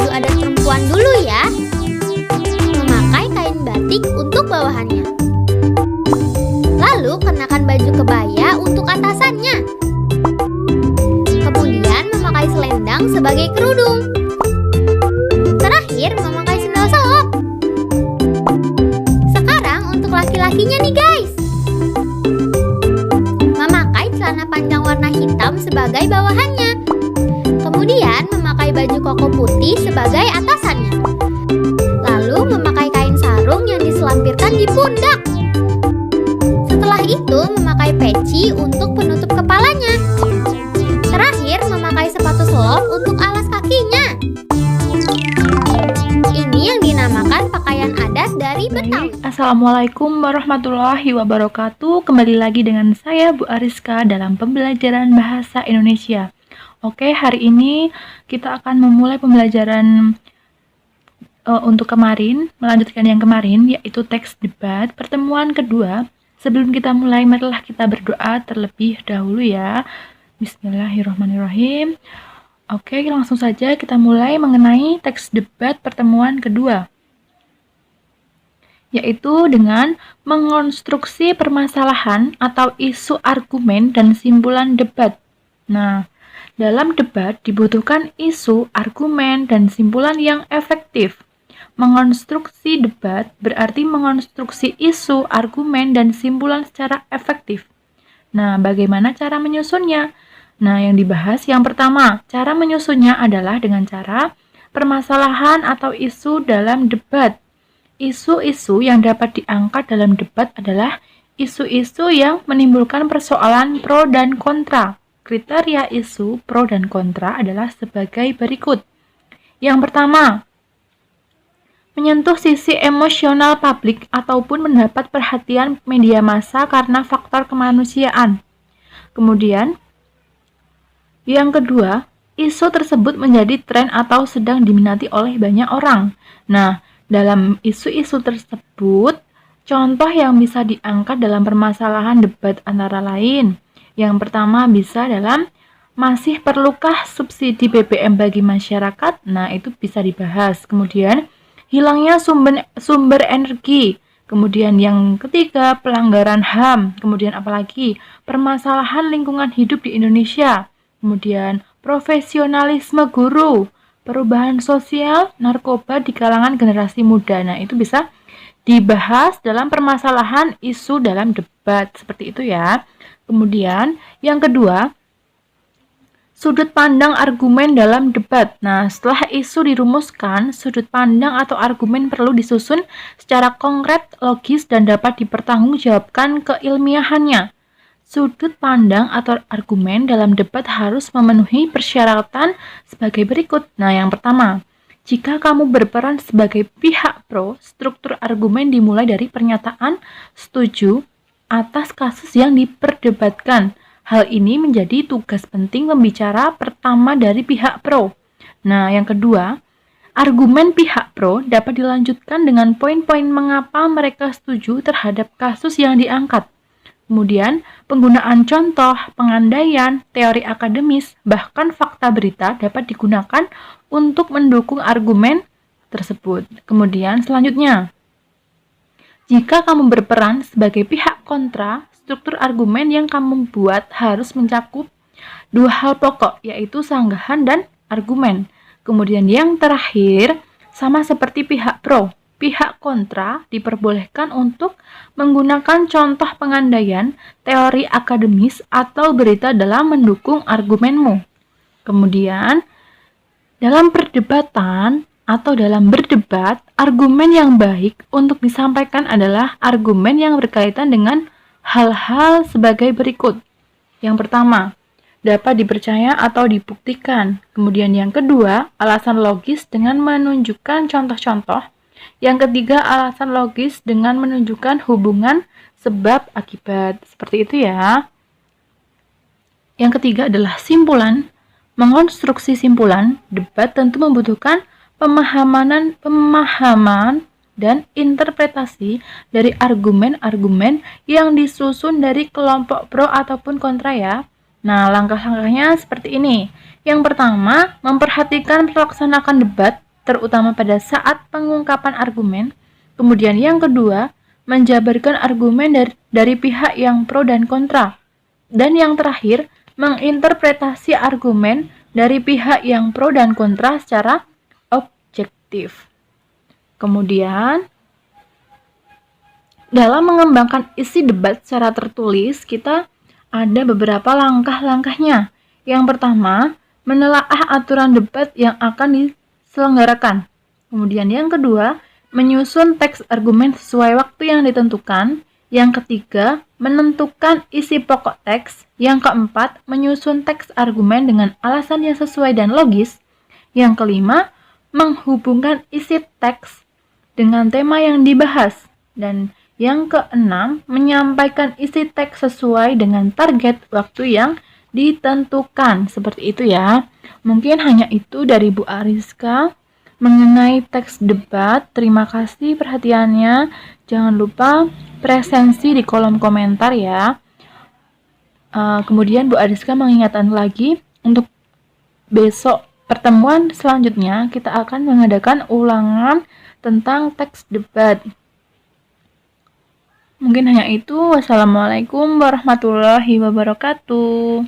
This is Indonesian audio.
baju adat perempuan dulu ya. Memakai kain batik untuk bawahannya. Lalu kenakan baju kebaya untuk atasannya. Kemudian memakai selendang sebagai kerudung. Terakhir memakai sendal selop. Sekarang untuk laki-lakinya nih guys. Memakai celana panjang warna hitam sebagai bawahannya. Kemudian memakai baju koko putih sebagai atasannya. Lalu memakai kain sarung yang diselampirkan di pundak. Setelah itu memakai peci untuk penutup kepalanya. Terakhir memakai sepatu selop untuk alas kakinya. Ini yang dinamakan pakaian adat dari Betawi. Assalamualaikum warahmatullahi wabarakatuh. Kembali lagi dengan saya Bu Ariska dalam pembelajaran bahasa Indonesia. Oke, hari ini kita akan memulai pembelajaran untuk kemarin, melanjutkan yang kemarin, yaitu teks debat pertemuan kedua. Sebelum kita mulai, marilah kita berdoa terlebih dahulu ya. Bismillahirrahmanirrahim. Oke, langsung saja kita mulai mengenai teks debat pertemuan kedua, yaitu dengan mengonstruksi permasalahan atau isu argumen dan simpulan debat. Nah, dalam debat dibutuhkan isu, argumen, dan simpulan yang efektif. Mengonstruksi debat berarti mengonstruksi isu, argumen, dan simpulan secara efektif. Nah, bagaimana cara menyusunnya? Nah, yang dibahas yang pertama, cara menyusunnya adalah dengan cara permasalahan atau isu dalam debat. Isu-isu yang dapat diangkat dalam debat adalah isu-isu yang menimbulkan persoalan pro dan kontra. Kriteria isu pro dan kontra adalah sebagai berikut. Yang pertama, menyentuh sisi emosional publik ataupun mendapat perhatian media massa karena faktor kemanusiaan. Kemudian, yang kedua, isu tersebut menjadi tren atau sedang diminati oleh banyak orang. Nah, dalam isu-isu tersebut, contoh yang bisa diangkat dalam permasalahan debat antara lain. Yang pertama bisa dalam masih perlukah subsidi BBM bagi masyarakat? Nah, itu bisa dibahas. Kemudian, hilangnya sumber energi. Kemudian yang ketiga, pelanggaran HAM. Kemudian apalagi? Permasalahan lingkungan hidup di Indonesia. Kemudian, profesionalisme guru, perubahan sosial, narkoba di kalangan generasi muda. Nah, itu bisa dibahas dalam permasalahan isu dalam debat. Seperti itu ya. Kemudian, yang kedua, sudut pandang argumen dalam debat. Nah, setelah isu dirumuskan, sudut pandang atau argumen perlu disusun secara konkret, logis, dan dapat dipertanggungjawabkan keilmiahannya. Sudut pandang atau argumen dalam debat harus memenuhi persyaratan sebagai berikut. Nah, yang pertama, jika kamu berperan sebagai pihak pro, struktur argumen dimulai dari pernyataan setuju atas kasus yang diperdebatkan. Hal ini menjadi tugas penting pembicara pertama dari pihak pro. Nah, yang kedua, argumen pihak pro dapat dilanjutkan dengan poin-poin mengapa mereka setuju terhadap kasus yang diangkat. Kemudian, penggunaan contoh, pengandaian, teori akademis, bahkan fakta berita dapat digunakan untuk mendukung argumen tersebut. Kemudian, selanjutnya, jika kamu berperan sebagai pihak kontra, struktur argumen yang kamu buat harus mencakup dua hal pokok, yaitu sanggahan dan argumen. Kemudian yang terakhir, sama seperti pihak pro, pihak kontra diperbolehkan untuk menggunakan contoh pengandaian, teori akademis, atau berita dalam mendukung argumenmu. Kemudian, dalam perdebatan atau dalam berdebat, argumen yang baik untuk disampaikan adalah argumen yang berkaitan dengan hal-hal sebagai berikut. Yang pertama, dapat dipercaya atau dibuktikan. Kemudian yang kedua, alasan logis dengan menunjukkan contoh-contoh. Yang ketiga, alasan logis dengan menunjukkan hubungan sebab akibat. Seperti itu ya. Yang ketiga adalah simpulan. Mengonstruksi simpulan, debat tentu membutuhkan pemahaman dan interpretasi dari argumen-argumen yang disusun dari kelompok pro ataupun kontra ya. Nah, langkah-langkahnya seperti ini. Yang pertama, memperhatikan pelaksanaan debat terutama pada saat pengungkapan argumen. Kemudian yang kedua, menjabarkan argumen dari pihak yang pro dan kontra. Dan yang terakhir, menginterpretasi argumen dari pihak yang pro dan kontra secara objektif. Kemudian, dalam mengembangkan isi debat secara tertulis, kita ada beberapa langkah-langkahnya. Yang pertama, menelaah aturan debat yang akan diselenggarakan. Kemudian yang kedua, menyusun teks argumen sesuai waktu yang ditentukan. Yang ketiga, menentukan isi pokok teks. Yang keempat, menyusun teks argumen dengan alasan yang sesuai dan logis. Yang kelima, menghubungkan isi teks dengan tema yang dibahas. Dan yang keenam, menyampaikan isi teks sesuai dengan target waktu yang ditentukan. Seperti itu ya. Mungkin hanya itu dari Bu Ariska mengenai teks debat. Terima kasih perhatiannya. Jangan lupa presensi di kolom komentar ya. Kemudian Bu Ariska mengingatkan lagi untuk besok pertemuan selanjutnya kita akan mengadakan ulangan tentang teks debat. Mungkin hanya itu. Wassalamualaikum warahmatullahi wabarakatuh.